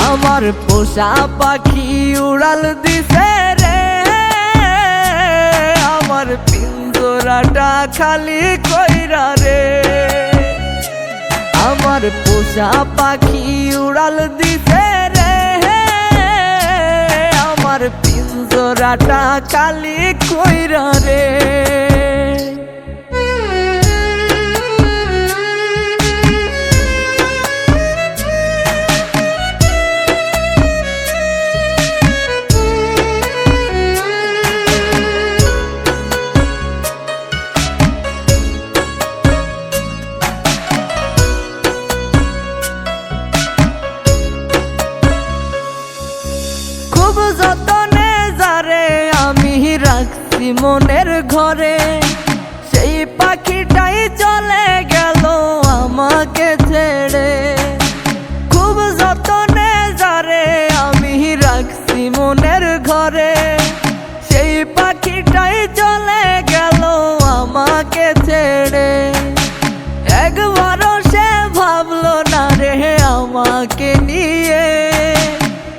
আমার পোষা পাখি উড়াল দিছে রে, আমার পিঞ্জরাটা খালি কইরা রে। আমার পোষা পাখি উড়াল দিছে রে, আমার পিঞ্জরাটা খালি কইরা রে। যতনে যারে আমি রাখছি মনের ঘরে, সেই পাখিটাই চলে গেল আমাকে ছেড়ে। খুব যতনে যারে আমি রাখছি মনের ঘরে, সেই পাখিটাই চলে গেল আমাকে ছেড়ে। একবারও সে ভাবলো না রে আমাকে নিয়ে,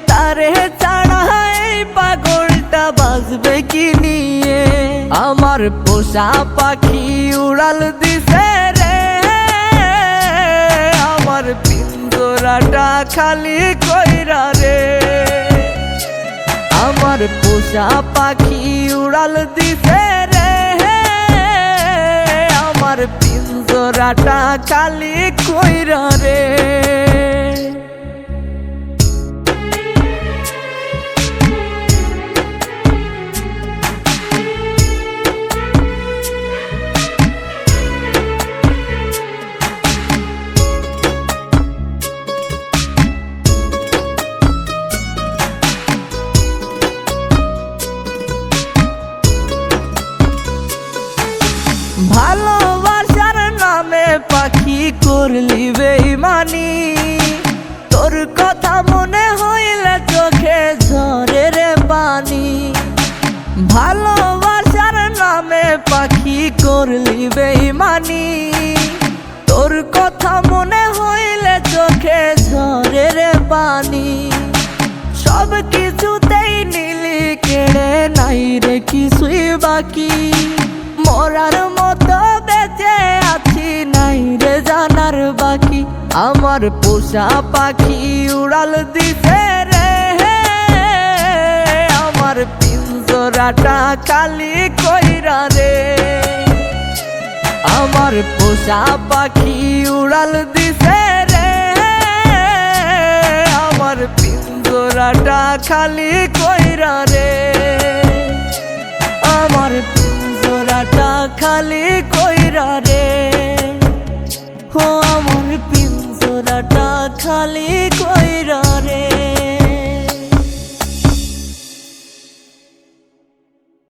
তারে ছাড়া এই পাগলটা বাঁচবে কি নিয়ে। আমার পোষা পাখি উড়াল দিছে রে, আমার পিঞ্জরাটা খালি কইরা রে। আমার পোষা পাখি উড়াল দিছে রে, আমার পিঞ্জরাটা খালি কইরা রে। ভালোবাসার নামে পাখি করলি বেইমানি, তোর কথা মনে হইলে চোখে ঝরে রে পানি। ভালোবাসার নামে পাখি করলি বেইমানি, তোর কথা মনে হইলে চোখে ঝরে রে পানি। সব কিছুতেই নিলি কেড়ে, নাই রে কিছুই বাকি। মরার মতো বেঁচে আছি, নাই রে জানার বাকি। আমার পোষা পাখি উড়াল দিছে রে, আমার পিঞ্জরাটা খালি কইরা রে। আমার পোষা পাখি উড়াল দিছে রে, আমার পিঞ্জরাটা খালি কইরা রে। আমার পিঞ্জরাটা খালি কইরা রে, ও আমার পিঞ্জরাটা খালি কইরা।